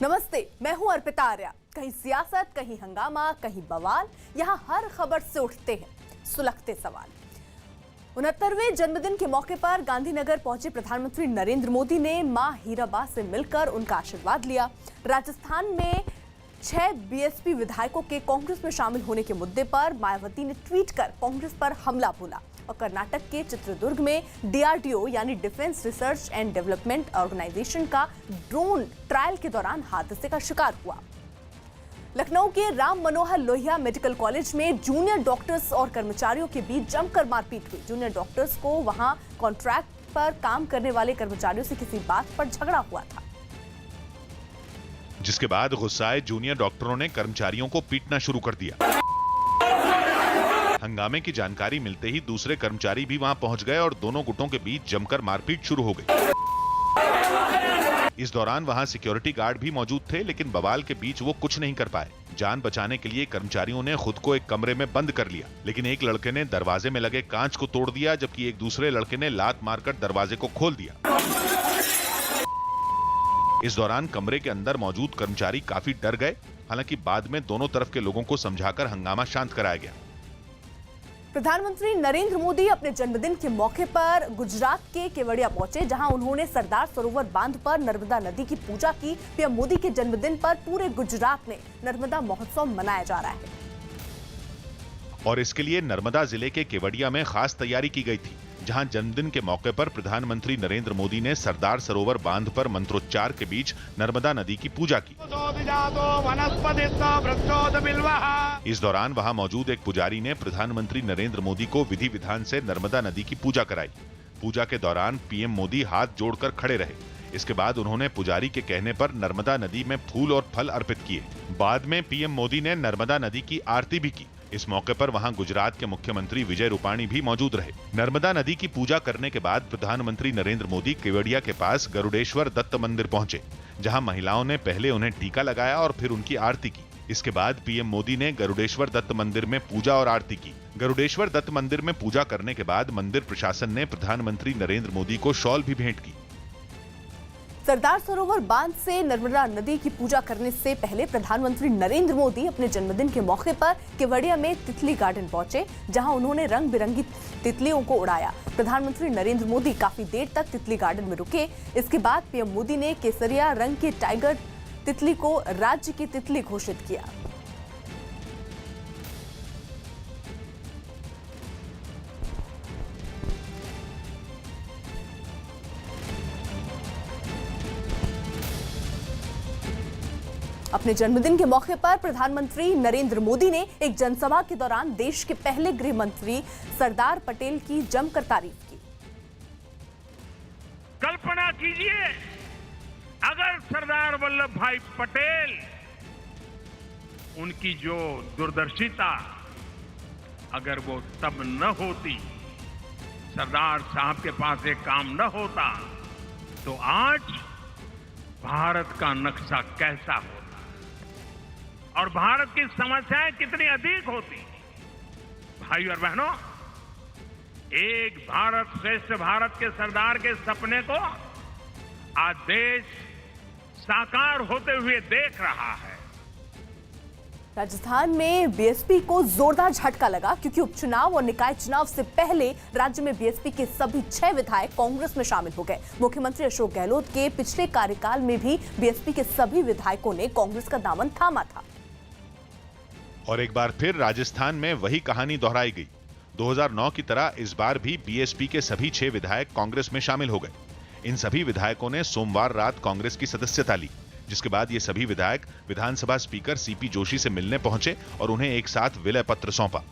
नमस्ते, मैं हूं अर्पिता आर्या। कहीं सियासत, कहीं हंगामा, कहीं बवाल, यहां हर खबर से उठते हैं सुलगते सवाल। 69वें जन्मदिन के मौके पर गांधीनगर पहुंचे प्रधानमंत्री नरेंद्र मोदी ने मां हीराबा से मिलकर उनका आशीर्वाद लिया। राजस्थान में 6 बीएसपी विधायकों के कांग्रेस में शामिल होने के मुद्दे पर मायावती ने ट्वीट कर कांग्रेस पर हमला बोला और कर्नाटक के चित्रदुर्ग में डीआरडीओ यानी Defence Research and Development Organisation का ड्रोन ट्रायल के दौरान हादसे का शिकार हुआ। लखनऊ के राम मनोहर लोहिया मेडिकल कॉलेज में जूनियर डॉक्टर्स और कर्मचारियों के बीच जमकर मारपीट हुई। जूनियर डॉक्टर्स को वहां कॉन्ट्रैक्ट पर काम करने वाले कर्मचारियों से किसी बात पर झगड़ा हुआ था, जिसके बाद गुस्साए जूनियर डॉक्टरों ने कर्मचारियों को पीटना शुरू कर दिया। हंगामे की जानकारी मिलते ही दूसरे कर्मचारी भी वहां पहुंच गए और दोनों गुटों के बीच जमकर मारपीट शुरू हो गई। इस दौरान वहां सिक्योरिटी गार्ड भी मौजूद थे, लेकिन बवाल के बीच वो कुछ नहीं कर पाए। जान बचाने के लिए कर्मचारियों ने खुद को एक कमरे में बंद कर लिया, लेकिन एक लड़के ने दरवाजे में लगे कांच को तोड़ दिया, जबकि एक दूसरे लड़के ने लात मारकर दरवाजे को खोल दिया। इस दौरान कमरे के अंदर मौजूद कर्मचारी काफी डर गए। हालांकि बाद में दोनों तरफ के लोगों को समझाकर हंगामा शांत कराया गया। प्रधानमंत्री नरेंद्र मोदी अपने जन्मदिन के मौके पर गुजरात के केवड़िया पहुंचे, जहां उन्होंने सरदार सरोवर बांध पर नर्मदा नदी की पूजा की। पीएम मोदी के जन्मदिन पर पूरे गुजरात में नर्मदा महोत्सव मनाया जा रहा है और इसके लिए नर्मदा जिले के केवड़िया में खास तैयारी की गई थी, जहां जन्मदिन के मौके पर प्रधानमंत्री नरेंद्र मोदी ने सरदार सरोवर बांध पर मंत्रोच्चार के बीच नर्मदा नदी की पूजा की। इस दौरान वहां मौजूद एक पुजारी ने प्रधानमंत्री नरेंद्र मोदी को विधि विधान से नर्मदा नदी की पूजा कराई। पूजा के दौरान पीएम मोदी हाथ जोड़कर खड़े रहे। इसके बाद उन्होंने पुजारी के कहने पर नर्मदा नदी में फूल और फल अर्पित किए। बाद में पीएम मोदी ने नर्मदा नदी की आरती भी की। इस मौके पर वहां गुजरात के मुख्यमंत्री विजय रूपाणी भी मौजूद रहे। नर्मदा नदी की पूजा करने के बाद प्रधानमंत्री नरेंद्र मोदी केवड़िया के पास गरुड़ेश्वर दत्त मंदिर पहुंचे, जहां महिलाओं ने पहले उन्हें टीका लगाया और फिर उनकी आरती की। इसके बाद पीएम मोदी ने गरुड़ेश्वर दत्त मंदिर में पूजा और आरती की। गरुड़ेश्वर दत्त मंदिर में पूजा करने के बाद मंदिर प्रशासन ने प्रधानमंत्री नरेंद्र मोदी को शॉल भी भेंट की। सरदार सरोवर बांध से नर्मदा नदी की पूजा करने से पहले प्रधानमंत्री नरेंद्र मोदी अपने जन्मदिन के मौके पर केवड़िया में तितली गार्डन पहुंचे, जहां उन्होंने रंग बिरंगी तितलियों को उड़ाया। प्रधानमंत्री नरेंद्र मोदी काफी देर तक तितली गार्डन में रुके। इसके बाद पीएम मोदी ने केसरिया रंग के टाइगर तितली को राज्य की तितली घोषित किया। अपने जन्मदिन के मौके पर प्रधानमंत्री नरेंद्र मोदी ने एक जनसभा के दौरान देश के पहले गृह मंत्री सरदार पटेल की जमकर तारीफ की। कल्पना कीजिए, अगर सरदार वल्लभ भाई पटेल, उनकी जो दूरदर्शिता अगर वो तब न होती, सरदार साहब के पास एक काम न होता, तो आज भारत का नक्शा कैसा होता और भारत की समस्याएं कितनी अधिक होती। भाइयों और बहनों, एक भारत श्रेष्ठ भारत के सरदार के सपने को आज देश साकार होते हुए देख रहा है। राजस्थान में बीएसपी को जोरदार झटका लगा, क्योंकि उपचुनाव और निकाय चुनाव से पहले राज्य में बीएसपी के सभी 6 विधायक कांग्रेस में शामिल हो गए। मुख्यमंत्री अशोक गहलोत के पिछले कार्यकाल में भी बीएसपी के सभी विधायकों ने कांग्रेस का दामन थामा था और एक बार फिर राजस्थान में वही कहानी दोहराई गई। 2009 की तरह इस बार भी बीएसपी के सभी 6 विधायक कांग्रेस में शामिल हो गए। इन सभी विधायकों ने सोमवार रात कांग्रेस की सदस्यता ली, जिसके बाद ये सभी विधायक विधानसभा स्पीकर सीपी जोशी से मिलने पहुंचे और उन्हें एक साथ विलय पत्र सौंपा।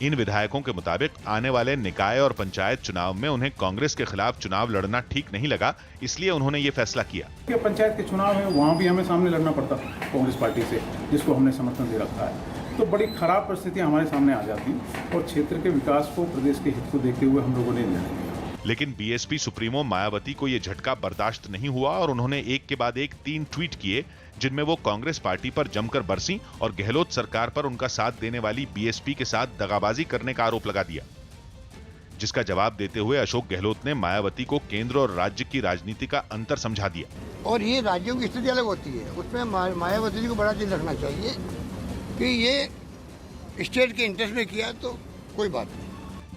इन विधायकों के मुताबिक आने वाले निकाय और पंचायत चुनाव में उन्हें कांग्रेस के खिलाफ चुनाव लड़ना ठीक नहीं लगा, इसलिए उन्होंने ये फैसला किया। पंचायत के चुनाव है, वहां भी हमें सामने लड़ना पड़ता कांग्रेस पार्टी से, जिसको हमने समर्थन दे रखा है, तो बड़ी खराब परिस्थितियां हमारे सामने आ जाती और क्षेत्र के विकास को, प्रदेश के हित को देखते हुए हम लोगों ने निर्णय लिया। लेकिन बीएसपी सुप्रीमो मायावती को यह झटका बर्दाश्त नहीं हुआ और उन्होंने एक के बाद एक 3 ट्वीट किए, जिनमें वो कांग्रेस पार्टी पर जमकर बरसी और गहलोत सरकार पर उनका साथ देने वाली बीएसपी के साथ दगाबाजी करने का आरोप लगा दिया। जिसका जवाब देते हुए अशोक गहलोत ने मायावती को केंद्र और राज्य की राजनीति का अंतर समझा दिया। और ये राज्यों की स्थिति अलग होती है, उसमें मायावती जी को बड़ा दिल रखना चाहिए कि ये स्टेट के इंटरेस्ट में किया तो कोई बात नहीं।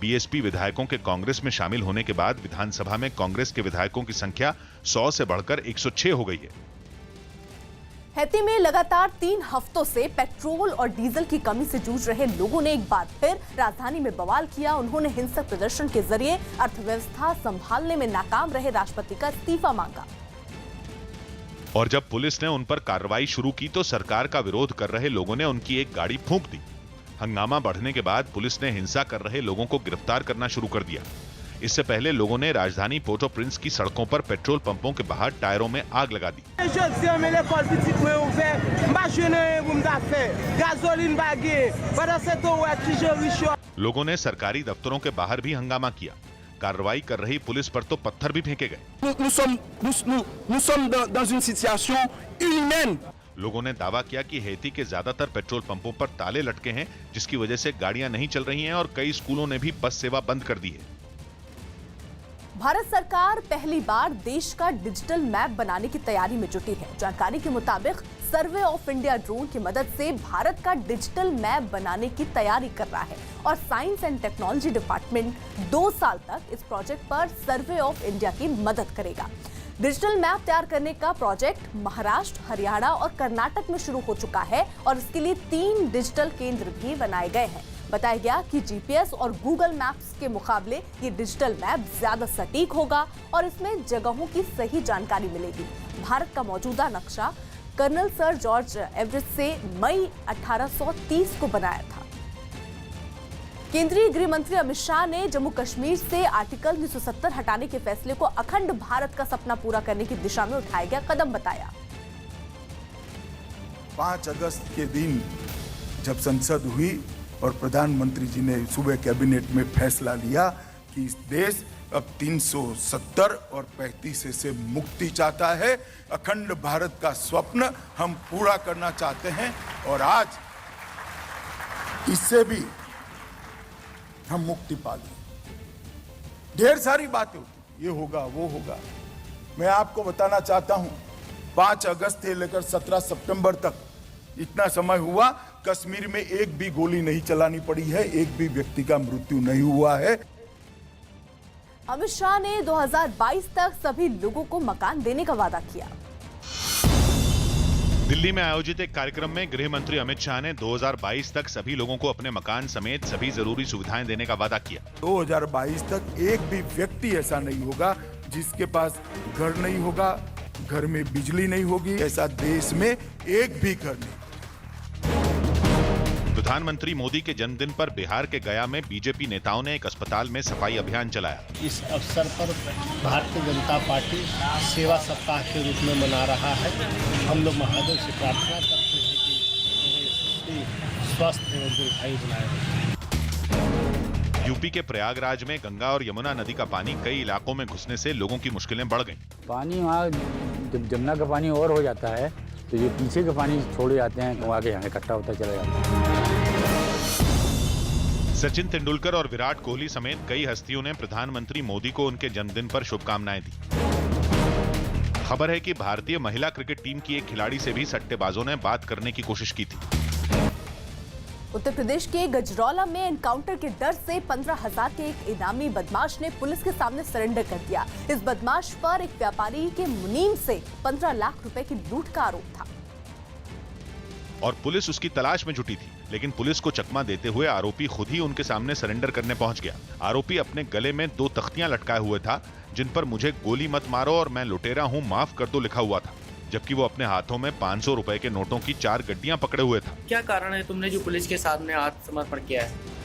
बीएसपी विधायकों के कांग्रेस में शामिल होने के बाद विधानसभा में कांग्रेस के विधायकों की संख्या 100 से बढ़कर 106 हो गई है। हैती में लगातार 3 हफ्तों से पेट्रोल और डीजल की कमी से जूझ रहे लोगों ने एक बार फिर राजधानी में बवाल किया। उन्होंने हिंसक प्रदर्शन के जरिए अर्थव्यवस्था संभालने में नाकाम रहे राष्ट्रपति का इस्तीफा मांगा। और जब पुलिस ने उन पर कार्रवाई शुरू की तो सरकार का विरोध कर रहे लोगों ने उनकी एक गाड़ी फूंक दी। हंगामा बढ़ने के बाद पुलिस ने हिंसा कर रहे लोगों को गिरफ्तार करना शुरू कर दिया। इससे पहले लोगों ने राजधानी पोर्ट ऑ प्रिंस की सड़कों पर पेट्रोल पंपों के बाहर टायरों में आग लगा दी। लोगों ने सरकारी दफ्तरों के बाहर भी हंगामा किया। कार्रवाई कर रही पुलिस पर तो पत्थर भी फेंके गए। लोगों ने दावा किया कि हैती के ज्यादातर पेट्रोल पंपों पर ताले लटके हैं, जिसकी वजह से गाड़ियां नहीं चल रही हैं और कई स्कूलों ने भी बस सेवा बंद कर दी है। भारत सरकार पहली बार देश का डिजिटल मैप बनाने की तैयारी में जुटी है। जानकारी के मुताबिक सर्वे ऑफ इंडिया ड्रोन की मदद से भारत का डिजिटल मैप बनाने की तैयारी कर रहा है और साइंस एंड टेक्नोलॉजी डिपार्टमेंट 2 साल तक इस प्रोजेक्ट पर सर्वे ऑफ इंडिया की मदद करेगा। डिजिटल मैप तैयार करने का प्रोजेक्ट महाराष्ट्र, हरियाणा और कर्नाटक में शुरू हो चुका है और इसके लिए 3 डिजिटल केंद्र भी बनाए गए हैं। बताया गया कि जीपीएस और गूगल मैप्स के मुकाबले ये डिजिटल मैप ज्यादा सटीक होगा और इसमें जगहों की सही जानकारी मिलेगी। भारत का मौजूदा नक्शा कर्नल सर जॉर्ज एवरेस्ट से मई 1830 को बनाया था। केंद्रीय गृह मंत्री अमित शाह ने जम्मू कश्मीर से आर्टिकल 370 हटाने के फैसले को अखंड भारत का सपना पूरा करने की दिशा में उठाया गया कदम बताया। 5 अगस्त के दिन जब संसद हुई और प्रधानमंत्री जी ने सुबह कैबिनेट में फैसला लिया कि इस देश अब 370 और 35 से मुक्ति चाहता है, अखंड भारत का स्वप्न हम पूरा करना चाहते हैं और आज इससे भी हम मुक्ति पा ली। ढेर सारी बातें होती, ये होगा वो होगा। मैं आपको बताना चाहता हूं 5 अगस्त से लेकर 17 सितंबर तक इतना समय हुआ, कश्मीर में एक भी गोली नहीं चलानी पड़ी है, एक भी व्यक्ति का मृत्यु नहीं हुआ है। अमित शाह ने 2022 तक सभी लोगों को मकान देने का वादा किया। दिल्ली में आयोजित एक कार्यक्रम में गृह मंत्री अमित शाह ने 2022 तक सभी लोगों को अपने मकान समेत सभी जरूरी सुविधाएं देने का वादा किया। 2022 तक एक भी व्यक्ति ऐसा नहीं होगा जिसके पास घर नहीं होगा, घर में बिजली नहीं होगी, ऐसा देश में एक भी घर नहीं। प्रधानमंत्री मोदी के जन्मदिन पर बिहार के गया में बीजेपी नेताओं ने एक अस्पताल में सफाई अभियान चलाया। इस अवसर पर भारतीय जनता पार्टी सेवा सप्ताह के रूप में मना रहा है। हम लोग महादेव से प्रार्थना करते हैं कि स्वस्थ एवं दीर्घायु बनाए रखें। यूपी के प्रयागराज में गंगा और यमुना नदी का पानी कई इलाकों में घुसने से लोगों की मुश्किलें बढ़ गईं। पानी वहाँ जब जमुना का पानी और हो जाता है तो ये पीछे का पानी छोड़े जाते हैं, वहाँ के यहाँ इकट्ठा होता चला जाता है। सचिन तेंदुलकर और विराट कोहली समेत कई हस्तियों ने प्रधानमंत्री मोदी को उनके जन्मदिन पर शुभकामनाएं दी। खबर है कि भारतीय महिला क्रिकेट टीम की एक खिलाड़ी से भी सट्टेबाजों ने बात करने की कोशिश की थी। उत्तर प्रदेश के गजरौला में एनकाउंटर के डर से 15,000 के एक इनामी बदमाश ने पुलिस के सामने सरेंडर कर दिया। इस बदमाश पर एक व्यापारी के मुनीम से 15 लाख रुपए की लूट का आरोप था और पुलिस उसकी तलाश में जुटी थी, लेकिन पुलिस को चकमा देते हुए आरोपी खुद ही उनके सामने सरेंडर करने पहुंच गया। आरोपी अपने गले में 2 तख्तियां लटकाए हुए था जिन पर मुझे गोली मत मारो और मैं लुटेरा हूं, माफ कर दो लिखा हुआ था, जबकि वो अपने हाथों में 500 रुपए के नोटों की 4 गड्डियां पकड़े हुए था। क्या कारण है तुमने जो पुलिस के सामने आत्मसमर्पण किया है?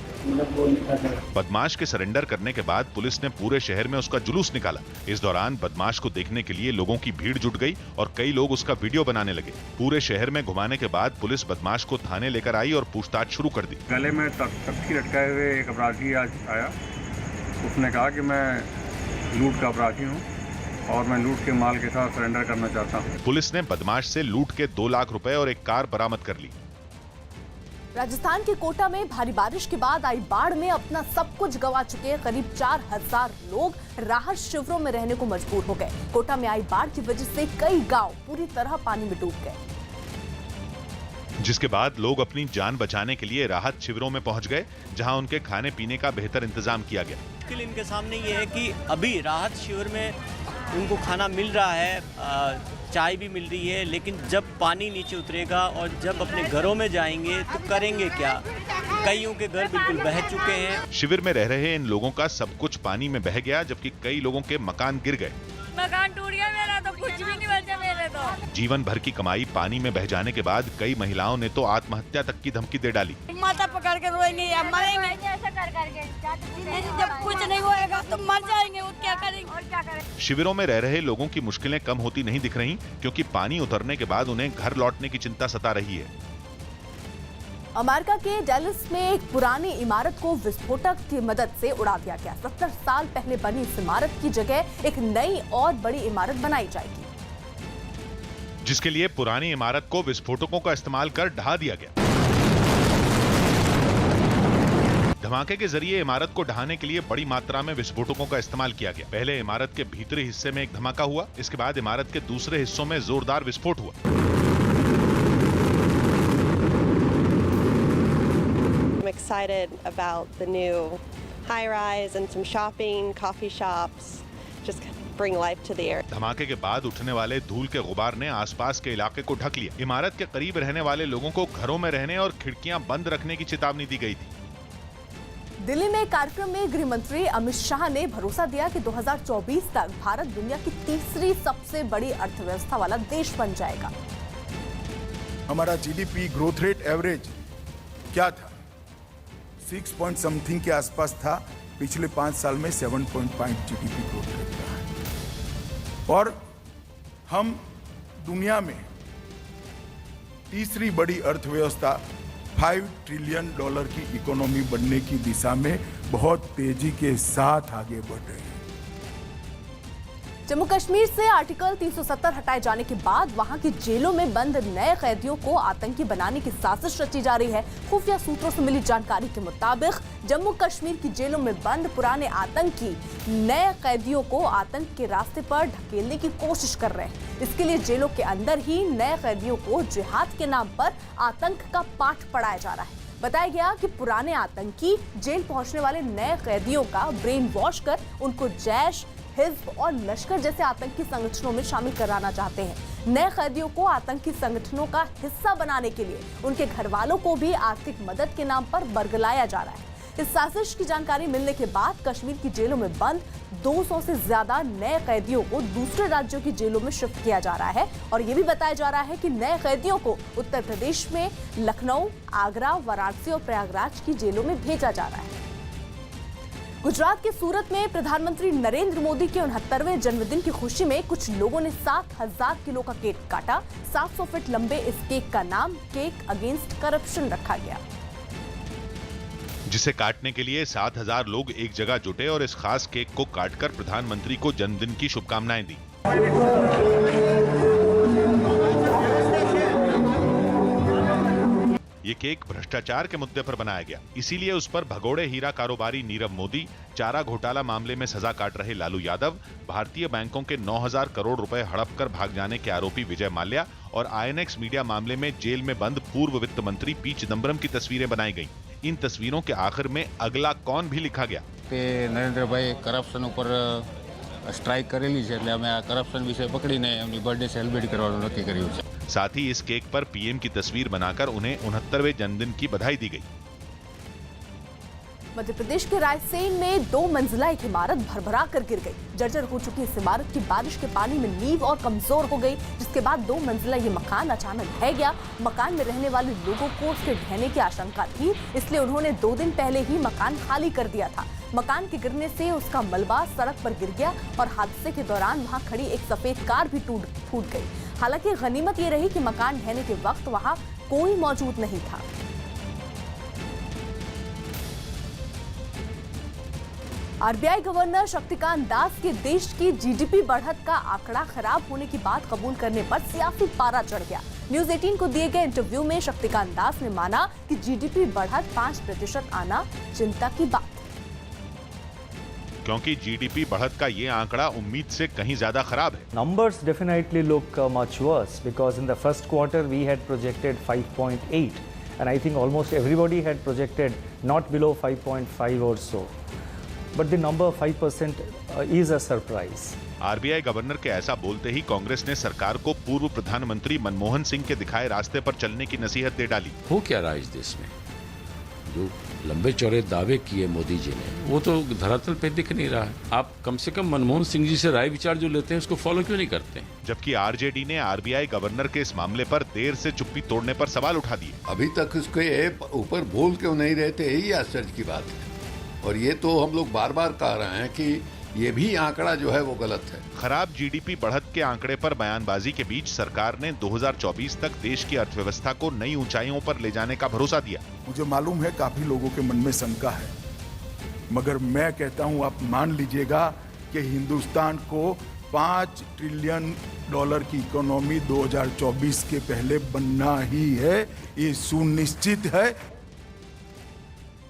बदमाश के सरेंडर करने के बाद पुलिस ने पूरे शहर में उसका जुलूस निकाला। इस दौरान बदमाश को देखने के लिए लोगों की भीड़ जुट गई और कई लोग उसका वीडियो बनाने लगे। पूरे शहर में घुमाने के बाद पुलिस बदमाश को थाने लेकर आई और पूछताछ शुरू कर दी। गले में तख्ती लटकाए हुए एक अपराधी आज आया। उसने कहा कि मैं लूट का अपराधी हूँ और मैं लूट के माल के साथ सरेंडर करना चाहता हूँ। पुलिस ने बदमाश से लूट के 2 लाख रुपए और एक कार बरामद कर ली। राजस्थान के कोटा में भारी बारिश के बाद आई बाढ़ में अपना सब कुछ गंवा चुके करीब 4000 लोग राहत शिविरों में रहने को मजबूर हो गए। कोटा में आई बाढ़ की वजह से कई गांव पूरी तरह पानी में डूब गए, जिसके बाद लोग अपनी जान बचाने के लिए राहत शिविरों में पहुंच गए, जहां उनके खाने पीने का बेहतर इंतजाम किया गया। मुश्किल इनके सामने ये है कि अभी राहत शिविर में उनको खाना मिल रहा है, चाय भी मिल रही है, लेकिन जब पानी नीचे उतरेगा और जब अपने घरों में जाएंगे तो करेंगे क्या? कईयों के घर बिल्कुल बह चुके हैं। शिविर में रह रहे इन लोगों का सब कुछ पानी में बह गया, जबकि कई लोगों के मकान गिर गए। मकान टूट गया मेरा, तो कुछ भी नहीं बचा मेरे तो। जीवन भर की कमाई पानी में बह जाने के बाद कई महिलाओं ने तो आत्महत्या तक की धमकी दे डाली। माथा पकड़ के रोएंगे या मरेंगे, ऐसा कर करके जब कुछ नहीं होएगा तो मर जाएंगे, और क्या करेंगे और क्या करेंगे। शिविरों में रह रहे लोगों की मुश्किलें कम होती नहीं दिख रही, क्योंकि पानी उतरने के बाद उन्हें घर लौटने की चिंता सता रही है। अमेरिका के डैलस में एक पुरानी इमारत को विस्फोटक की मदद से उड़ा दिया गया। 70 साल पहले बनी इस इमारत की जगह एक नई और बड़ी इमारत बनाई जाएगी, जिसके लिए पुरानी इमारत को विस्फोटकों का इस्तेमाल कर ढहा दिया गया। धमाके के जरिए इमारत को ढहाने के लिए बड़ी मात्रा में विस्फोटकों का इस्तेमाल किया गया। पहले इमारत के भीतरी हिस्से में एक धमाका हुआ, इसके बाद इमारत के दूसरे हिस्सों में जोरदार विस्फोट हुआ। I'm excited about the new high-rise and some shopping, coffee shops, just bring life to the area. धमाके के बाद उठने वाले धूल के गुबार ने आसपास के इलाके को ढक लिया। इमारत के करीब रहने वाले लोगों को घरों में रहने और खिड़कियां बंद रखने की चेतावनी दी गई थी। दिल्ली में एक कार्यक्रम में गृह मंत्री अमित शाह ने भरोसा दिया कि 2024 तक भारत दुनिया की तीसरी सबसे बड़ी अर्थव्यवस्था वाला देश बन जाएगा। हमारा जीडीपी ग्रोथ रेट एवरेज क्या था? 6 पॉइंट समथिंग के आसपास था। पिछले 5 साल में 7.5 जीडीपी ग्रोथ रेट रहा है, और हम दुनिया में तीसरी बड़ी अर्थव्यवस्था $5 ट्रिलियन की इकोनॉमी बनने की दिशा में बहुत तेजी के साथ आगे बढ़ रहे हैं। जम्मू कश्मीर से आर्टिकल 370 हटाए जाने के बाद वहां की जेलों में बंद नए कैदियों को आतंकी बनाने की साजिश रची जा रही है। खुफिया सूत्रों से मिली जानकारी के मुताबिक जम्मू कश्मीर की जेलों में बंद पुराने आतंकी नए कैदियों को आतंक के रास्ते पर ढकेलने की कोशिश कर रहे हैं। इसके लिए जेलों के अंदर ही नए कैदियों को जिहाद के नाम पर आतंक का पाठ पढ़ाया जा रहा है। बताया गया कि पुराने आतंकी जेल पहुंचने वाले नए कैदियों का ब्रेन वॉश कर उनको जैश, हिज़्ब और लश्कर जैसे आतंकी संगठनों में शामिल कराना चाहते हैं। नए कैदियों को आतंकी संगठनों का हिस्सा बनाने के लिए उनके घर वालों को भी आर्थिक मदद के नाम पर बरगलाया जा रहा है। इस साजिश की जानकारी मिलने के बाद कश्मीर की जेलों में बंद 200 से ज्यादा नए कैदियों को दूसरे राज्यों की जेलों में शिफ्ट किया जा रहा है, और ये भी बताया जा रहा है कि नए कैदियों को उत्तर प्रदेश में लखनऊ, आगरा, वाराणसी और प्रयागराज की जेलों में भेजा जा रहा है। गुजरात के सूरत में प्रधानमंत्री नरेंद्र मोदी के 69वें जन्मदिन की खुशी में कुछ लोगों ने 7000 किलो का केक काटा। 700 फीट लंबे इस केक का नाम केक अगेंस्ट करप्शन रखा गया, जिसे काटने के लिए 7000 लोग एक जगह जुटे और इस खास केक को काटकर प्रधानमंत्री को जन्मदिन की शुभकामनाएं दी। ये केक भ्रष्टाचार के मुद्दे पर बनाया गया, इसीलिए उस पर भगोड़े हीरा कारोबारी नीरव मोदी, चारा घोटाला मामले में सजा काट रहे लालू यादव, भारतीय बैंकों के 9000 करोड़ रुपए हड़प कर भाग जाने के आरोपी विजय माल्या और आईएनएक्स मीडिया मामले में जेल में बंद पूर्व वित्त मंत्री पी चिदम्बरम की तस्वीरें बनाई गई। इन तस्वीरों के आखिर में अगला कौन भी लिखा गया। नरेंद्र भाई करप्शन ऊपर स्ट्राइक करेली છે, એટલે અમે આ કરપ્શન વિશે પકડીને એમની બર્થડે સેલિબ્રેટ કરવાનું નક્કી કર્યું છે। साथ ही इस केक पर पीएम की तस्वीर बनाकर उन्हें 69वें जन्मदिन की बधाई दी गई। मध्य प्रदेश के रायसेन में 2 मंजिला एक इमारत भरभरा कर गिर गई। जर्जर हो चुकी इस इमारत की बारिश के पानी में नींव और कमजोर हो गई, जिसके बाद 2 मंजिला ये मकान अचानक ढह गया। मकान में रहने वाले लोगों को उसके ढहने की आशंका थी, इसलिए उन्होंने 2 दिन पहले ही मकान खाली कर दिया था। मकान के गिरने से उसका मलबा सड़क पर गिर गया और हादसे के दौरान वहां खड़ी एक सफेद कार भी फूट गई। हालांकि गनीमत ये रही कि मकान ढहने के वक्त वहां कोई मौजूद नहीं था। आरबीआई गवर्नर शक्तिकांत दास के देश की जीडीपी बढ़त का आंकड़ा खराब होने की बात कबूल करने पर सियासी पारा चढ़ गया। न्यूज 18 को दिए गए इंटरव्यू में शक्तिकांत दास ने माना कि जीडीपी बढ़त 5% आना चिंता की बात, क्योंकि जीडीपी बढ़त का ये आंकड़ा उम्मीद से कहीं ज्यादा खराब है। Numbers definitely look much worse because in the first quarter we had projected 5.8 and I think almost everybody had projected not below 5.5 or so. But the number 5% is a surprise. RBI governor के ऐसा बोलते ही कांग्रेस ने सरकार को पूर्व प्रधानमंत्री मनमोहन सिंह के दिखाए रास्ते पर चलने की नसीहत दे डाली। हो क्या रहा है इस देश में? जो लंबे चौड़े दावे किए मोदी जी ने वो तो धरातल पे दिख नहीं रहा है। आप कम से कम मनमोहन सिंह जी से राय विचार जो लेते हैं उसको फॉलो क्यों नहीं करते हैं? जबकि आरजेडी ने आरबीआई गवर्नर के इस मामले पर देर से चुप्पी तोड़ने पर सवाल उठा दिए। अभी तक उसके ऊपर बोल क्यों नहीं रहते, यही आश्चर्य की बात है। और ये तो हम लोग बार बार कह रहे हैं कि ये भी आंकड़ा जो है वो गलत है। खराब जीडीपी बढ़त के आंकड़े पर बयानबाजी के बीच सरकार ने 2024 तक देश की अर्थव्यवस्था को नई ऊंचाइयों पर ले जाने का भरोसा दिया। मुझे मालूम है काफी लोगों के मन में शंका है, मगर मैं कहता हूं आप मान लीजिएगा कि हिंदुस्तान को $5 ट्रिलियन की इकोनॉमी 2024 के पहले बनना ही है, ये सुनिश्चित है।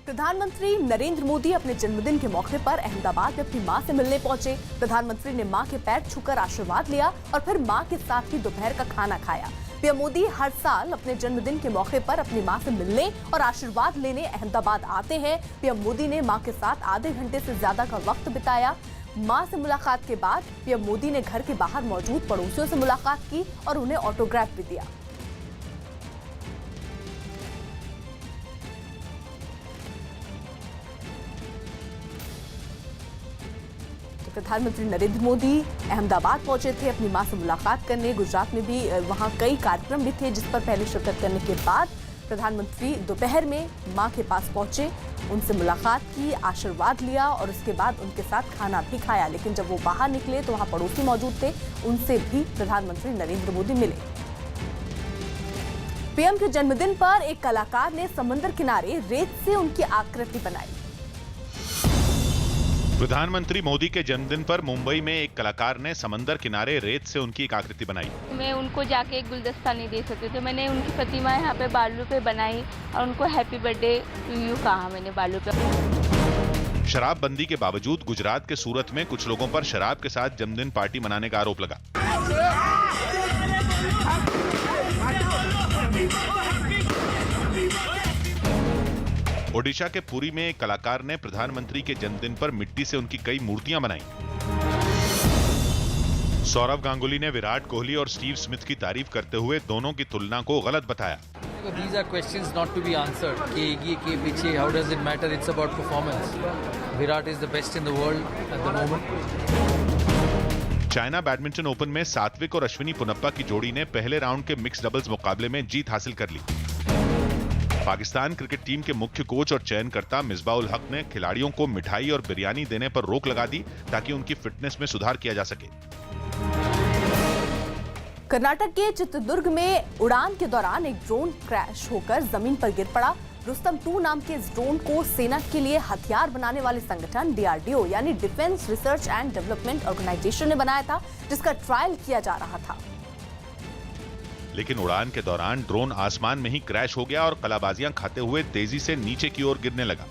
प्रधानमंत्री नरेंद्र मोदी अपने जन्मदिन के मौके पर अहमदाबाद में अपनी मां से मिलने पहुंचे। प्रधानमंत्री ने मां के पैर छूकर आशीर्वाद लिया और फिर मां के साथ ही दोपहर का खाना खाया। पीएम मोदी हर साल अपने जन्मदिन के मौके पर अपनी मां से मिलने और आशीर्वाद लेने अहमदाबाद आते हैं। पीएम मोदी ने मां के साथ आधे घंटे से ज्यादा का वक्त बिताया। मां से मुलाकात के बाद पीएम मोदी ने घर के बाहर मौजूद पड़ोसियों से मुलाकात की और उन्हें ऑटोग्राफ भी दिया। प्रधानमंत्री नरेंद्र मोदी अहमदाबाद पहुंचे थे अपनी मां से मुलाकात करने। गुजरात में भी वहां कई कार्यक्रम भी थे जिस पर पहले शिरकत करने के बाद प्रधानमंत्री दोपहर में मां के पास पहुंचे, उनसे मुलाकात की, आशीर्वाद लिया और उसके बाद उनके साथ खाना भी खाया। लेकिन जब वो बाहर निकले तो वहां पड़ोसी मौजूद थे, उनसे भी प्रधानमंत्री नरेंद्र मोदी मिले। पीएम के जन्मदिन पर एक कलाकार ने समंदर किनारे रेत से उनकी आकृति बनाई। प्रधानमंत्री मोदी के जन्मदिन पर मुंबई में एक कलाकार ने समंदर किनारे रेत से उनकी एक आकृति बनाई। मैं उनको जाके एक गुलदस्ता नहीं दे सकती, तो मैंने उनकी प्रतिमा यहाँ पे बालू पे बनाई और उनको हैप्पी बर्थडे टू यू कहा मैंने बालू पे। शराबबंदी के बावजूद गुजरात के सूरत में कुछ लोगों पर शराब के साथ जन्मदिन पार्टी मनाने का आरोप लगा। ओडिशा के पुरी में एक कलाकार ने प्रधानमंत्री के जन्मदिन पर मिट्टी से उनकी कई मूर्तियां बनाई। सौरव गांगुली ने विराट कोहली और स्टीव स्मिथ की तारीफ करते हुए दोनों की तुलना को गलत बताया। These are questions not to be answered. के पीछे how does it matter? It's about performance. Virat is the best in the world at the moment. China badminton open में सात्विक और अश्विनी पुनप्पा की जोड़ी ने पहले राउंड के मिक्स डबल्स मुकाबले में जीत हासिल कर ली। पाकिस्तान क्रिकेट टीम के मुख्य कोच और चयनकर्ता मिसबाह उल हक ने खिलाड़ियों को मिठाई और बिरयानी देने पर रोक लगा दी ताकि उनकी फिटनेस में सुधार किया जा सके। कर्नाटक के चित्रदुर्ग में उड़ान के दौरान एक ड्रोन क्रैश होकर जमीन पर गिर पड़ा। रुस्तम 2 नाम के इस ड्रोन को सेना के लिए हथियार बनाने वाले संगठन डीआरडीओ यानी Defence Research and Development Organisation ने बनाया था, जिसका ट्रायल किया जा रहा था। लेकिन उड़ान के दौरान ड्रोन आसमान में ही क्रैश हो गया और कलाबाजियां खाते हुए तेजी से नीचे की ओर गिरने लगा।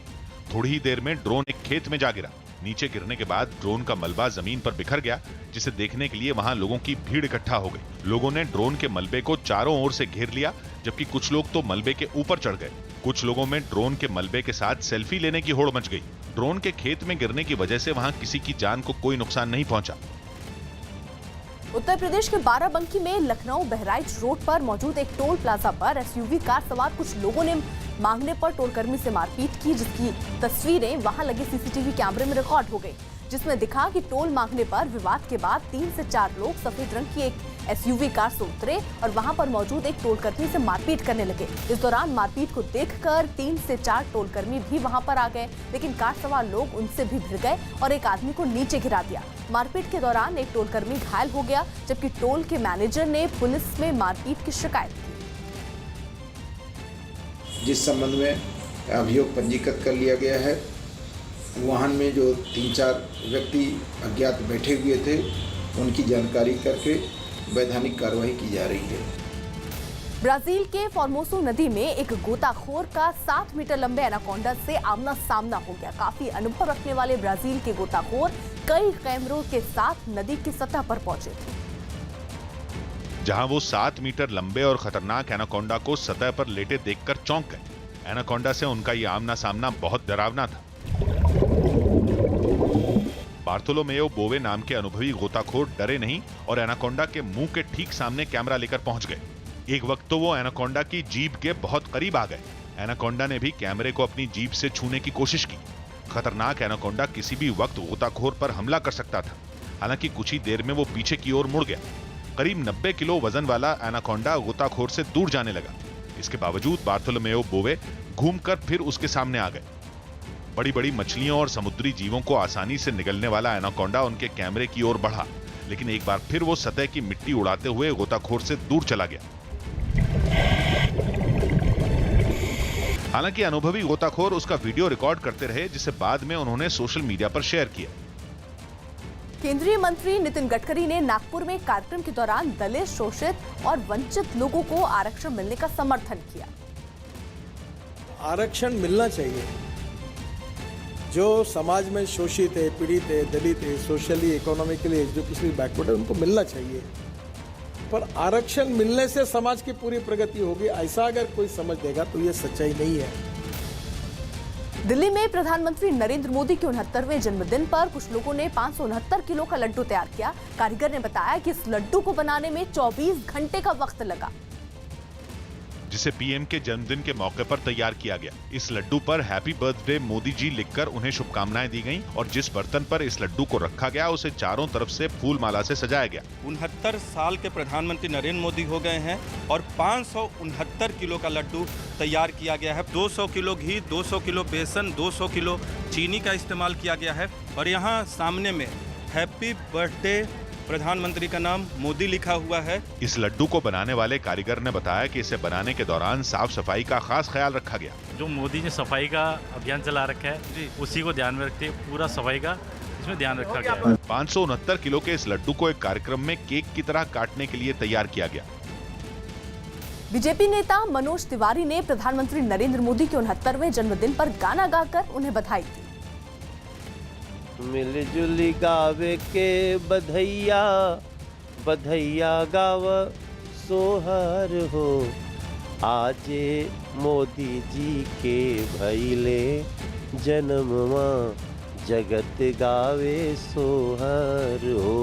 थोड़ी ही देर में ड्रोन एक खेत में जा गिरा। नीचे गिरने के बाद ड्रोन का मलबा जमीन पर बिखर गया, जिसे देखने के लिए वहां लोगों की भीड़ इकट्ठा हो गई। लोगों ने ड्रोन के मलबे को चारों ओर से घेर लिया, जबकि कुछ लोग तो मलबे के ऊपर चढ़ गए। कुछ लोगों में ड्रोन के मलबे के साथ सेल्फी लेने की होड़ मच गई। ड्रोन के खेत में गिरने की वजह से वहां किसी की जान को कोई नुकसान नहीं पहुंचा। उत्तर प्रदेश के बाराबंकी में लखनऊ बहराइच रोड पर मौजूद एक टोल प्लाजा पर एसयूवी कार सवार कुछ लोगों ने मांगने पर टोलकर्मी से मारपीट की, जिसकी तस्वीरें वहां लगे सीसीटीवी कैमरे में रिकॉर्ड हो गई, जिसमें दिखा कि टोल मांगने पर विवाद के बाद 3 से 4 लोग सफेद रंग की एक एसयूवी कार से उतरे और वहां पर मौजूद एक टोलकर्मी से मारपीट करने लगे। इस दौरान मारपीट को देखकर 3 से 4 टोलकर्मी भी वहां पर आ गए, लेकिन कार सवार लोग उनसे भी भिड़ गए और एक आदमी को नीचे गिरा दिया। मारपीट के दौरान एक टोलकर्मी घायल हो गया, जबकि टोल के मैनेजर ने पुलिस में मारपीट की शिकायत की। जिस संबंध में अभियोग पंजीकृत कर लिया गया है, वाहन में जो 3-4 व्यक्ति अज्ञात बैठे हुए थे, उनकी जानकारी करके वैधानिक कार्रवाई की जा रही है। ब्राजील के फॉर्मोसो नदी में एक गोताखोर का 7 मीटर लंबे एनाकोंडा से आमना सामना हो गया। काफी अनुभव रखने वाले ब्राजील के गोताखोर कई कैमरों के साथ नदी की सतह पर पहुंचे थे, जहां वो 7 मीटर लंबे और खतरनाक एनाकोंडा को सतह पर लेटे देखकर चौंक गए। एनाकोंडा से उनका ये आमना सामना बहुत डरावना था। बार्थोलोमेओ बोवे नाम के अनुभवी गोताखोर डरे नहीं और एनाकोंडा के मुंह के ठीक सामने कैमरा लेकर पहुंच गए। एक वक्त तो वो एनाकोंडा की जीभ के बहुत करीब आ गए। एनाकोंडा ने भी कैमरे को अपनी जीभ से छूने की कोशिश की। खतरनाक एनाकोंडा किसी भी वक्त गोताखोर पर हमला कर सकता था। हालांकि कुछ ही देर में वो पीछे की ओर मुड़ गया। करीब 90 किलो वजन वाला एनाकोंडा गोताखोर से दूर जाने लगा। इसके बावजूद बार्थोलोमेओ बोवे घूमकर फिर उसके सामने आ गए। बड़ी बड़ी मछलियों और समुद्री जीवों को आसानी से निगलने वाला एनाकोंडा उनके कैमरे की ओर बढ़ा, लेकिन एक बार फिर वो सतह की मिट्टी उड़ाते हुए गोताखोर से दूर चला गया। हालांकि अनुभवी गोताखोर उसका वीडियो रिकॉर्ड करते रहे, जिसे बाद में उन्होंने सोशल मीडिया पर शेयर किया। केंद्रीय मंत्री नितिन गडकरी ने नागपुर में कार्यक्रम के दौरान दलित, शोषित और वंचित लोगों को आरक्षण मिलने का समर्थन किया। आरक्षण मिलना चाहिए। जो समाज में शोषित है, पीड़ित है, दलित है, सोशली, इकोनॉमिकली, एजुकेशनली बैकवर्ड है, उनको मिलना चाहिए। पर आरक्षण मिलने से समाज की पूरी प्रगति होगी, ऐसा अगर कोई समझ लेगा तो ये सच्चाई नहीं है। दिल्ली में प्रधानमंत्री नरेंद्र मोदी के 69वें जन्मदिन पर कुछ लोगों ने 569 किलो का लड्डू तैयार किया। कारीगर ने बताया कि इस लड्डू को बनाने में 24 घंटे का वक्त लगा, जिसे पीएम के जन्मदिन के मौके पर तैयार किया गया। इस लड्डू पर हैप्पी बर्थडे मोदी जी लिखकर उन्हें शुभकामनाएं दी गईं और जिस बर्तन पर इस लड्डू को रखा गया उसे चारों तरफ से फूल माला से सजाया गया। 69 साल के प्रधानमंत्री नरेंद्र मोदी हो गए हैं और 569 किलो का लड्डू तैयार किया गया है। 200 किलो घी, 200 किलो बेसन, 200 किलो चीनी का इस्तेमाल किया गया है और यहाँ सामने में हैप्पी बर्थडे प्रधानमंत्री का नाम मोदी लिखा हुआ है। इस लड्डू को बनाने वाले कारीगर ने बताया कि इसे बनाने के दौरान साफ सफाई का खास ख्याल रखा गया। जो मोदी ने सफाई का अभियान चला रखा है उसी को ध्यान में रखते पूरा सफाई का इसमें ध्यान रखा गया। 569 किलो के इस लड्डू को एक कार्यक्रम में केक की तरह काटने के लिए तैयार किया गया। बीजेपी नेता मनोज तिवारी ने प्रधानमंत्री नरेंद्र मोदी के 69वें जन्मदिन पर गाना गाकर उन्हें बधाई दी। मिलजुली गावे के बधैया, बधैया गाव सोहर हो, आजे मोदी जी के भैले जन्मवा, जगत गावे सोहर हो।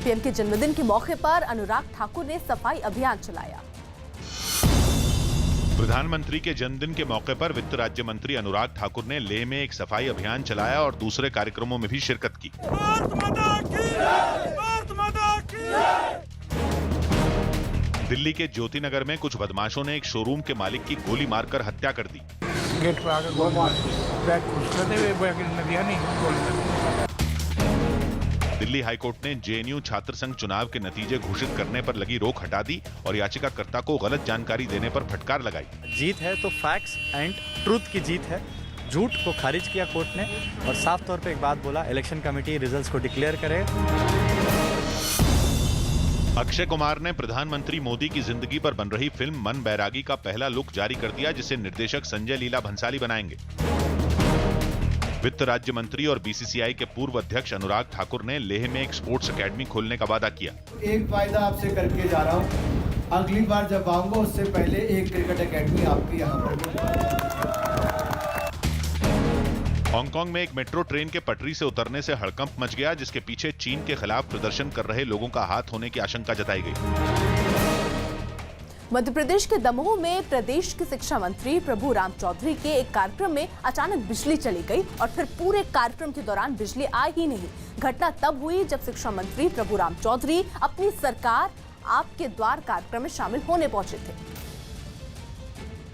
पीएम के जन्मदिन के मौके पर अनुराग ठाकुर ने सफाई अभियान चलाया। प्रधानमंत्री के जन्मदिन के मौके पर वित्त राज्य मंत्री अनुराग ठाकुर ने लेह में एक सफाई अभियान चलाया और दूसरे कार्यक्रमों में भी शिरकत की। दिल्ली के ज्योति नगर में कुछ बदमाशों ने एक शोरूम के मालिक की गोली मारकर हत्या कर दी। गेट पर आकर गोली मार दिल्ली हाईकोर्ट ने जेएनयू छात्र संघ चुनाव के नतीजे घोषित करने पर लगी रोक हटा दी और याचिकाकर्ता को गलत जानकारी देने पर फटकार लगाई। जीत है तो फैक्ट्स एंड ट्रूथ की जीत है। झूठ को खारिज किया कोर्ट ने और साफ तौर पे एक बात बोला, इलेक्शन कमेटी रिजल्ट्स को डिक्लेयर करे। अक्षय कुमार ने प्रधानमंत्री मोदी की जिंदगी पर बन रही फिल्म मन बैरागी का पहला लुक जारी कर दिया, जिसे निर्देशक संजय लीला भंसाली बनाएंगे। वित्त राज्य मंत्री और बीसीसीआई के पूर्व अध्यक्ष अनुराग ठाकुर ने लेह में एक स्पोर्ट्स एकेडमी खोलने का वादा किया। एक वायदा आपसे करके जा रहा हूं, अगली बार जब आऊंगा उससे पहले एक क्रिकेट एकेडमी आपकी यहाँ पर। हांगकांग में एक मेट्रो ट्रेन के पटरी से उतरने से हड़कंप मच गया, जिसके पीछे चीन के खिलाफ प्रदर्शन कर रहे लोगों का हाथ होने की आशंका जताई गई। मध्य प्रदेश के दमोह में प्रदेश के शिक्षा मंत्री प्रभु राम चौधरी के एक कार्यक्रम में अचानक बिजली चली गई और फिर पूरे कार्यक्रम के दौरान बिजली आई ही नहीं। घटना तब हुई जब शिक्षा मंत्री प्रभु राम चौधरी अपनी सरकार आपके द्वार कार्यक्रम में शामिल होने पहुंचे थे।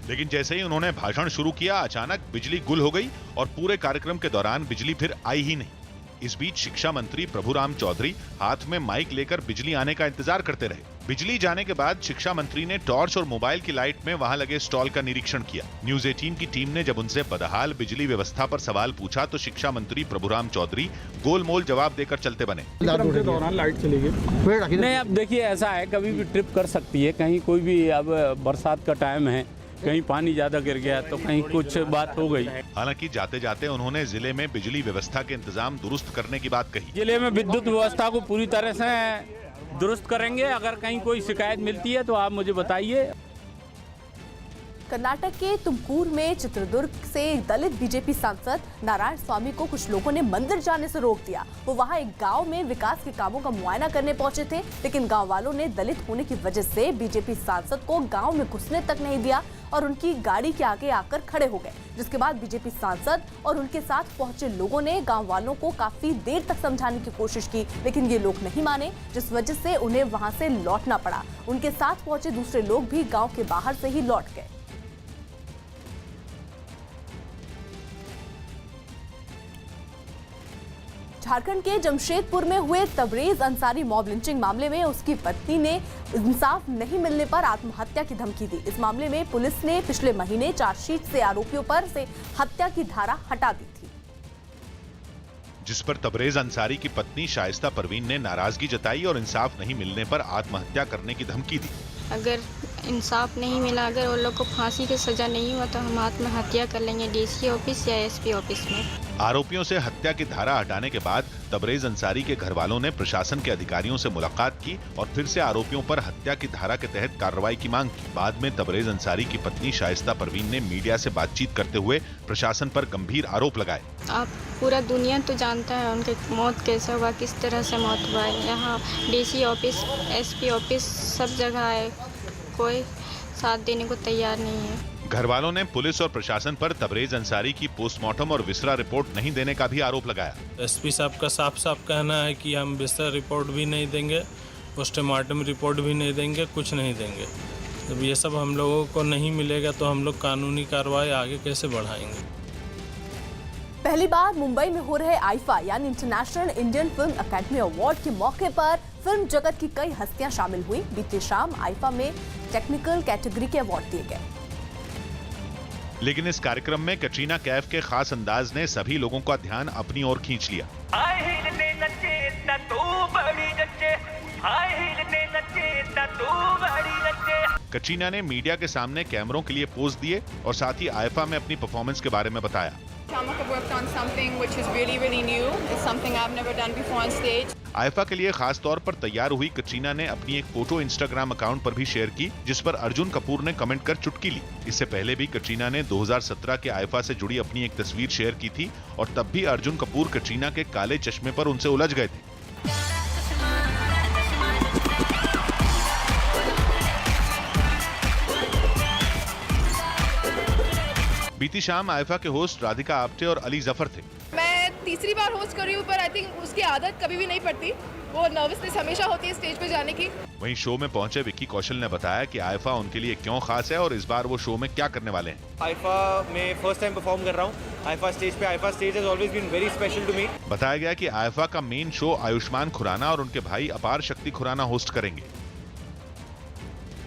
लेकिन जैसे ही उन्होंने भाषण शुरू किया, अचानक बिजली गुल हो गई और पूरे कार्यक्रम के दौरान बिजली फिर आई ही नहीं। इस बीच शिक्षा मंत्री प्रभुराम चौधरी हाथ में माइक लेकर बिजली आने का इंतजार करते रहे। बिजली जाने के बाद शिक्षा मंत्री ने टॉर्च और मोबाइल की लाइट में वहां लगे स्टॉल का निरीक्षण किया। न्यूज 18 की टीम ने जब उनसे बदहाल बिजली व्यवस्था पर सवाल पूछा तो शिक्षा मंत्री प्रभुराम चौधरी गोलमोल जवाब देकर चलते बने। दौरान लाइट चली गई नहीं, अब देखिए ऐसा है कभी भी ट्रिप कर सकती है, कहीं कोई भी, अब बरसात का टाइम है, कहीं पानी ज्यादा गिर गया तो कहीं कुछ बात हो गई। हालांकि जाते जाते उन्होंने जिले में बिजली व्यवस्था के इंतजाम दुरुस्त करने की बात कही। जिले में विद्युत व्यवस्था को पूरी तरह से दुरुस्त करेंगे, अगर कहीं कोई शिकायत मिलती है तो आप मुझे बताइए। कर्नाटक के तुमकुर में चित्रदुर्ग से दलित बीजेपी सांसद नारायण स्वामी को कुछ लोगों ने मंदिर जाने से रोक दिया। वो वहां एक गांव में विकास के कामों का मुआयना करने पहुंचे थे, लेकिन गांव वालों ने दलित होने की वजह से बीजेपी सांसद को गांव में घुसने तक नहीं दिया और उनकी गाड़ी के आगे आकर खड़े हो गए, जिसके बाद बीजेपी सांसद और उनके साथ पहुंचे लोगों ने गांव वालों को काफी देर तक समझाने की कोशिश की, लेकिन ये लोग नहीं माने, जिस वजह से उन्हें वहां से लौटना पड़ा। उनके साथ पहुंचे दूसरे लोग भी गांव के बाहर से ही लौट गए। झारखंड के जमशेदपुर में हुए तबरेज अंसारी मॉब लिंचिंग मामले में उसकी पत्नी ने इंसाफ नहीं मिलने पर आत्महत्या की धमकी दी। इस मामले में पुलिस ने पिछले महीने चार्जशीट से आरोपियों पर से हत्या की धारा हटा दी थी, जिस पर तबरेज अंसारी की पत्नी शाइस्ता परवीन ने नाराजगी जताई और इंसाफ नहीं मिलने पर आत्महत्या करने की धमकी दी। अगर इंसाफ नहीं मिला, अगर उन लोग को फांसी की सजा नहीं हुआ तो हम आत्महत्या कर लेंगे डीसी ऑफिस या एसपी ऑफिस में। आरोपियों से हत्या की धारा हटाने के बाद तबरेज अंसारी के घर वालों ने प्रशासन के अधिकारियों से मुलाकात की और फिर से आरोपियों पर हत्या की धारा के तहत कार्रवाई की मांग की। बाद में तबरेज अंसारी की पत्नी शाइस्ता परवीन ने मीडिया से बातचीत करते हुए प्रशासन पर गंभीर आरोप लगाए। आप पूरा दुनिया तो जानता है उनके मौत कैसे हुआ, किस तरह से मौत हुआ है। यहाँ डीसी ऑफिस, एसपी ऑफिस, सब जगह है, कोई साथ देने को तैयार नहीं है। घर वालों ने पुलिस और प्रशासन पर तबरेज अंसारी की पोस्टमार्टम और विसरा रिपोर्ट नहीं देने का भी आरोप लगाया। एसपी साहब का साफ साफ कहना है कि हम विसरा रिपोर्ट भी नहीं देंगे, पोस्टमार्टम रिपोर्ट भी नहीं देंगे, कुछ नहीं देंगे। जब ये सब हम लोगों को नहीं मिलेगा तो हम लोग कानूनी कार्रवाई आगे कैसे बढ़ाएंगे। पहली बार मुंबई में हो रहे आईफा यानी international Indian film academy award के मौके पर फिल्म जगत की कई हस्तियां शामिल हुई। बीते शाम आईफा में टेक्निकल कैटेगरी के अवार्ड दिए गए, लेकिन इस कार्यक्रम में कटरीना कैफ के खास अंदाज ने सभी लोगों का ध्यान अपनी ओर खींच लिया। कटरीना ने मीडिया के सामने कैमरों के लिए पोज दिए और साथ ही आईफा में अपनी परफॉर्मेंस के बारे में बताया। आईफा के लिए खास तौर पर तैयार हुई कटरीना ने अपनी एक फोटो इंस्टाग्राम अकाउंट पर भी शेयर की, जिस पर अर्जुन कपूर ने कमेंट कर चुटकी ली। इससे पहले भी कटरीना ने 2017 के आईफा से जुड़ी अपनी एक तस्वीर शेयर की थी और तब भी अर्जुन कपूर कटरीना के काले चश्मे पर उनसे उलझ गए थे। बीती शाम आईफा के होस्ट राधिका आप्टे और अली जफर थे। मैं तीसरी बार होस्ट कर रही हूँ, पर आई थिंक उसकी आदत कभी भी नहीं पड़ती, वो नर्वसनेस हमेशा होती है स्टेज पे जाने की। वहीं शो में पहुंचे विक्की कौशल ने बताया कि आईफा उनके लिए क्यों खास है और इस बार वो शो में क्या करने वाले हैं। आईफा में फर्स्ट टाइम परफॉर्म कर रहा हूँ आईफा स्टेज पे। IIFA stage has always been very special to me. बताया गया कि आईफा का मेन शो आयुष्मान खुराना और उनके भाई अपार शक्ति खुराना होस्ट करेंगे।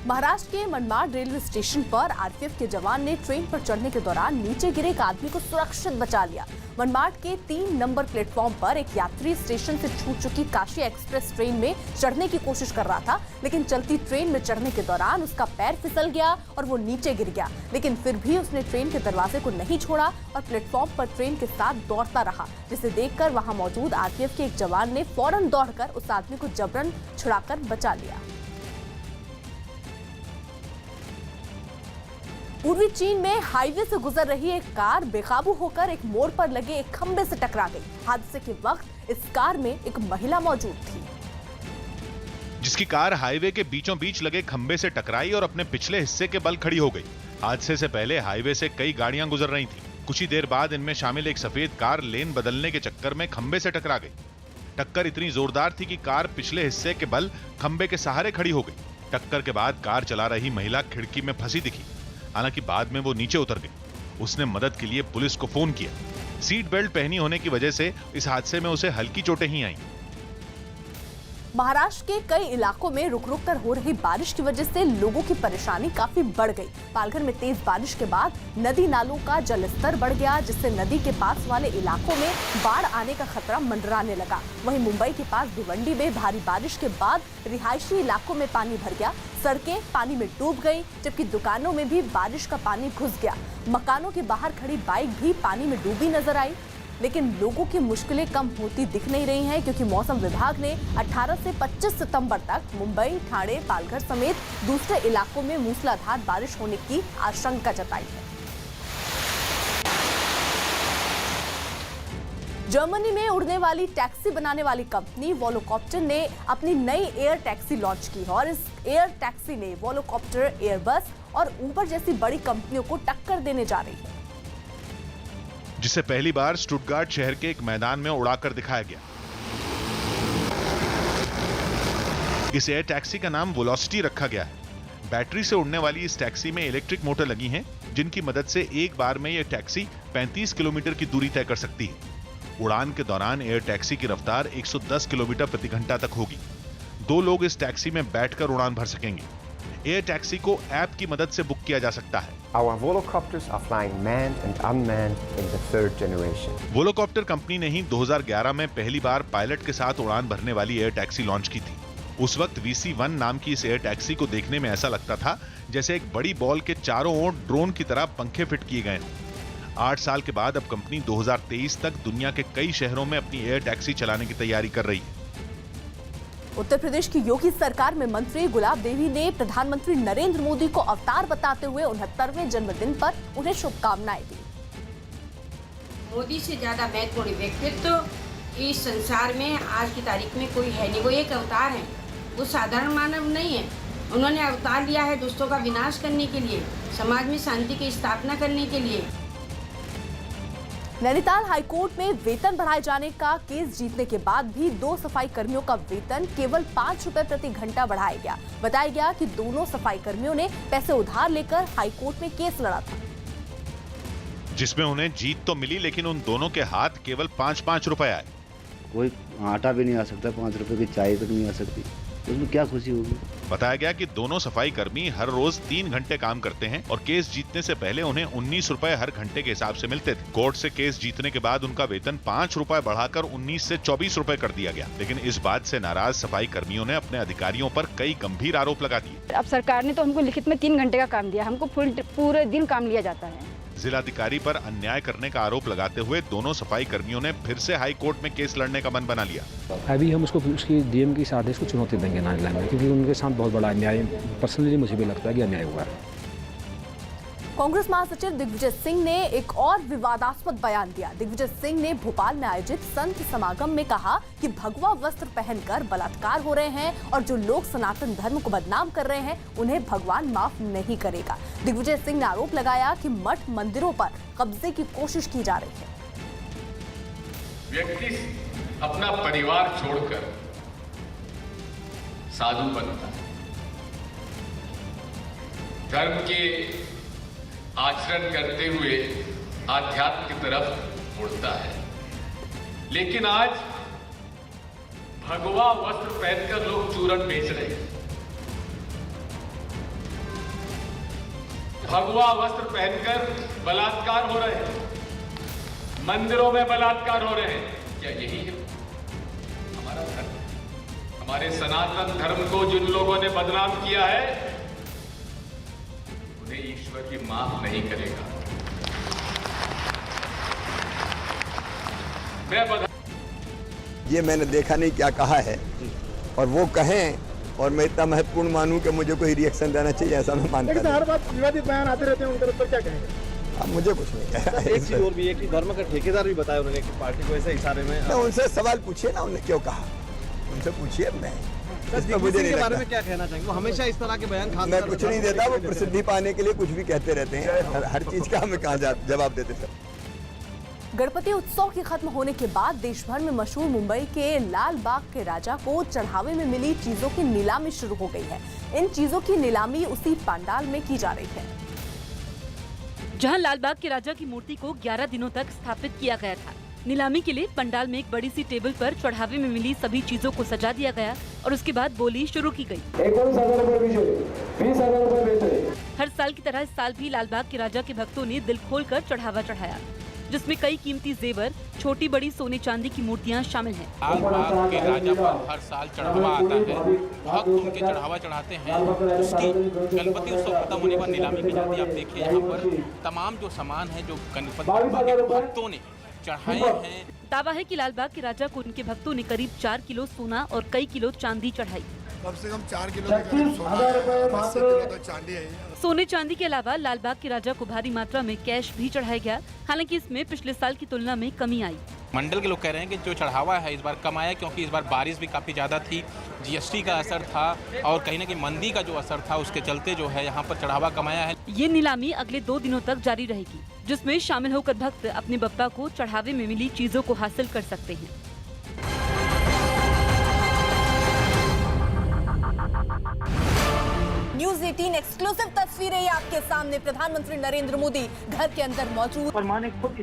महाराष्ट्र के मनमाड रेलवे स्टेशन पर आरपीएफ के जवान ने ट्रेन पर चढ़ने के दौरान नीचे गिरे एक आदमी को सुरक्षित बचा लिया। मनमाड के 3 नंबर प्लेटफॉर्म पर एक यात्री स्टेशन से छूट चुकी काशी एक्सप्रेस ट्रेन में चढ़ने की कोशिश कर रहा था, लेकिन चलती ट्रेन में चढ़ने के दौरान उसका पैर फिसल गया और वो नीचे गिर गया। लेकिन फिर भी उसने ट्रेन के दरवाजे को नहीं छोड़ा और प्लेटफॉर्म पर ट्रेन के साथ दौड़ता रहा, जिसे देखकर वहां मौजूद आरपीएफ के एक जवान ने फौरन दौड़कर उस आदमी को जबरन छुड़ाकर बचा लिया। पूर्वी चीन में हाईवे से गुजर रही एक कार बेकाबू होकर एक मोड़ पर लगे एक खंबे से टकरा गई। हादसे के वक्त इस कार में एक महिला मौजूद थी, जिसकी कार हाईवे के बीचों बीच लगे खंबे से टकराई और अपने पिछले हिस्से के बल खड़ी हो गई। हादसे से पहले हाईवे से कई गाड़ियां गुजर रही थीं। कुछ ही देर बाद इनमें शामिल एक सफेद कार लेन बदलने के चक्कर में खंबे से टकरा गई। टक्कर इतनी जोरदार थी कि कार पिछले हिस्से के बल खंबे के सहारे खड़ी हो गई। टक्कर के बाद कार चला रही महिला खिड़की में फंसी दिखी, हालांकि बाद में वो नीचे उतर गई। उसने मदद के लिए पुलिस को फोन किया। सीट बेल्ट पहनी होने की वजह से इस हादसे में उसे हल्की चोटें ही आईं। महाराष्ट्र के कई इलाकों में रुक रुक कर हो रही बारिश की वजह से लोगों की परेशानी काफी बढ़ गई। पालघर में तेज बारिश के बाद नदी नालों का जलस्तर बढ़ गया, जिससे नदी के पास वाले इलाकों में बाढ़ आने का खतरा मंडराने लगा। वहीं मुंबई के पास भिवंडी में भारी बारिश के बाद रिहायशी इलाकों में पानी भर गया, सड़कें पानी में डूब गई, जबकि दुकानों में भी बारिश का पानी घुस गया। मकानों के बाहर खड़ी बाइक भी पानी में डूबी नजर आई। लेकिन लोगों की मुश्किलें कम होती दिख नहीं रही हैं, क्योंकि मौसम विभाग ने 18 से 25 सितंबर तक मुंबई, ठाणे, पालघर समेत दूसरे इलाकों में मूसलाधार बारिश होने की आशंका जताई है। जर्मनी में उड़ने वाली टैक्सी बनाने वाली कंपनी वोलोकॉप्टर ने अपनी नई एयर टैक्सी लॉन्च की है और इस एयर टैक्सी ने वोलोकॉप्टर, एयरबस और उबर जैसी बड़ी कंपनियों को टक्कर देने जा रही है, जिसे पहली बार स्टुटगार्ट शहर के एक मैदान में उड़ाकर दिखाया गया। इस एयर टैक्सी का नाम वेलोसिटी रखा गया है। बैटरी से उड़ने वाली इस टैक्सी में इलेक्ट्रिक मोटर लगी हैं, जिनकी मदद से एक बार में यह टैक्सी 35 किलोमीटर की दूरी तय कर सकती है। उड़ान के दौरान एयर टैक्सी की रफ्तार 110 किलोमीटर प्रति घंटा तक होगी। 2 लोग इस टैक्सी में बैठकर उड़ान भर सकेंगे। एयर टैक्सी को ऐप की मदद से बुक किया जा सकता है। Our Volocopters are flying manned and unmanned in the third generation. Volocopter company ने ही 2011 में पहली बार पायलट के साथ उड़ान भरने वाली एयर टैक्सी लॉन्च की थी। उस वक्त VC1 नाम की इस एयर टैक्सी को देखने में ऐसा लगता था जैसे एक बड़ी बॉल के चारों ओर ड्रोन की तरह पंखे फिट किए गए हों। 8 साल के बाद अब कंपनी 2023 तक दुनिया के कई शहरों में अपनी एयर टैक्सी चलाने की तैयारी कर रही है। उत्तर प्रदेश की योगी सरकार में मंत्री गुलाब देवी ने प्रधानमंत्री नरेंद्र मोदी को अवतार बताते हुए 69वें जन्मदिन पर उन्हें शुभकामनाएं दी। मोदी से ज्यादा महत्वपूर्ण व्यक्तित्व इस संसार में आज की तारीख में कोई है नहीं। वो एक अवतार है, वो साधारण मानव नहीं है। उन्होंने अवतार लिया है दुष्टों का विनाश करने के लिए, समाज में शांति की स्थापना करने के लिए। नैनीताल हाईकोर्ट में वेतन बढ़ाए जाने का केस जीतने के बाद भी 2 सफाई कर्मियों का वेतन केवल 5 रुपए प्रति घंटा बढ़ाया गया। बताया गया कि दोनों सफाई कर्मियों ने पैसे उधार लेकर हाईकोर्ट में केस लड़ा था, जिसमें उन्हें जीत तो मिली, लेकिन उन दोनों के हाथ केवल 5-5 रुपए आए। कोई आटा भी नहीं आ सकता, 5 रुपए की चाय तक नहीं आ सकती, उसमें क्या खुशी होगी। बताया गया कि दोनों सफाई कर्मी हर रोज 3 घंटे काम करते हैं और केस जीतने से पहले उन्हें 19 रुपए हर घंटे के हिसाब से मिलते थे। कोर्ट से केस जीतने के बाद उनका वेतन 5 रुपए बढ़ाकर 19 से 24 रुपए कर दिया गया। लेकिन इस बात से नाराज सफाई कर्मियों ने अपने अधिकारियों पर कई गंभीर आरोप लगा दिए। अब सरकार ने तो हमको लिखित में 3 घंटे का काम दिया, हमको पूरे दिन काम लिया जाता है। जिलाधिकारी पर अन्याय करने का आरोप लगाते हुए दोनों सफाई कर्मियों ने फिर से हाई कोर्ट में केस लड़ने का मन बना लिया। अभी हम उसकी डीएम के इस आदेश को चुनौती देंगे नानीताल में, क्योंकि उनके साथ बहुत बड़ा अन्याय, पर्सनली मुझे भी लगता है कि अन्याय हुआ है। कांग्रेस महासचिव दिग्विजय सिंह ने एक और विवादास्पद बयान दिया। दिग्विजय सिंह ने भोपाल में आयोजित संत समागम में कहा कि भगवा वस्त्र पहनकर बलात्कार हो रहे हैं और जो लोग सनातन धर्म को बदनाम कर रहे हैं उन्हें भगवान माफ नहीं करेगा। दिग्विजय सिंह ने आरोप लगाया कि मठ मंदिरों पर कब्जे की कोशिश की जा रही है। व्यक्ति अपना परिवार छोड़कर साधु बनता है, धर्म के आचरण करते हुए आध्यात्म की तरफ मुड़ता है। लेकिन आज भगवा वस्त्र पहनकर लोग चूरन बेच रहे हैं, भगवा वस्त्र पहनकर बलात्कार हो रहे हैं, मंदिरों में बलात्कार हो रहे हैं। क्या यही है हमारा धर्म? हमारे सनातन धर्म को जिन लोगों ने बदनाम किया है उन्हें ईश्वर की माफ नहीं करेगा। ये मैंने देखा नहीं क्या कहा है, और वो कहें और मैं इतना महत्वपूर्ण मानूं कि मुझे कोई रिएक्शन देना चाहिए, ऐसा मैं मानता नहीं। हर बात विवादित बयान आते रहते हैं, उनके ऊपर क्या कहेंगे? अब मुझे कुछ नहीं कहना। एक चीज और भी है कि धर्म का ठेकेदार भी बताया उन्होंने कि पार्टी को ऐसे इशारे में। उनसे सवाल पूछिए ना, उन्होंने क्यों कहा, उनसे पूछिए। मैं मुझे के बारे में क्या कहना चाहेंगे? वो हमेशा इस तरह के बयान खास मैं कुछ नहीं देता, वो प्रसिद्धि पाने के लिए कुछ भी कहते रहते हैं। हर चीज का हमें कहाँ जवाब देते सर। गणपति उत्सव के खत्म होने के बाद देश भर में मशहूर मुंबई के लाल बाग के राजा को चढ़ावे में मिली चीजों की नीलामी शुरू हो गई है। इन चीजों की नीलामी उसी पंडाल में की जा रही है। जहां लालबाग के राजा की मूर्ति को 11 दिनों तक स्थापित किया गया था। नीलामी के लिए पंडाल में एक बड़ी सी टेबल पर चढ़ावे में मिली सभी चीजों को सजा दिया गया और उसके बाद बोली शुरू की गई। 20,000 रुपए बेचे। हर साल की तरह इस साल भी लालबाग के राजा के भक्तों ने दिल खोलकर चढ़ावा चढ़ाया, जिसमें कई कीमती जेवर, छोटी बड़ी सोने चांदी की मूर्तियां शामिल हैं। लालबाग के राजा पर हर साल चढ़ावा आता है, भक्त उनके चढ़ावा चढ़ाते हैं। उसकी गणपति उत्सव खत्म होने पर नीलामी की जाती है। आप देखिए यहाँ पर तमाम जो सामान है जो गणपति के भक्तों ने चढ़ाए हैं। दावा है कि लालबाग के राजा को उनके भक्तों ने करीब 4 किलो सोना और कई किलो चांदी चढ़ाई। कम से कम 4 किलो के करीब सोना है, 10 किलो तक चांदी है। सोने चांदी के अलावा लालबाग के राजा को भारी मात्रा में कैश भी चढ़ाया गया। हालांकि इसमें पिछले साल की तुलना में कमी आई। मंडल के लोग कह रहे हैं कि जो चढ़ावा है इस बार कम आया, क्योंकि इस बार बारिश भी काफी ज्यादा थी, जीएसटी का असर था और कहीं न कहीं मंदी का जो असर था उसके चलते जो है यहाँ पर चढ़ावा कम आया है। ये नीलामी अगले 2 दिनों तक जारी रहेगी, जिसमें शामिल होकर भक्त अपने बप्पा को चढ़ावे में मिली चीजों को हासिल कर सकते हैं। न्यूज़ 18 एक्सक्लूसिव तस्वीरें आपके सामने। प्रधानमंत्री नरेंद्र मोदी घर के अंदर मौजूद। परमाने खुद इस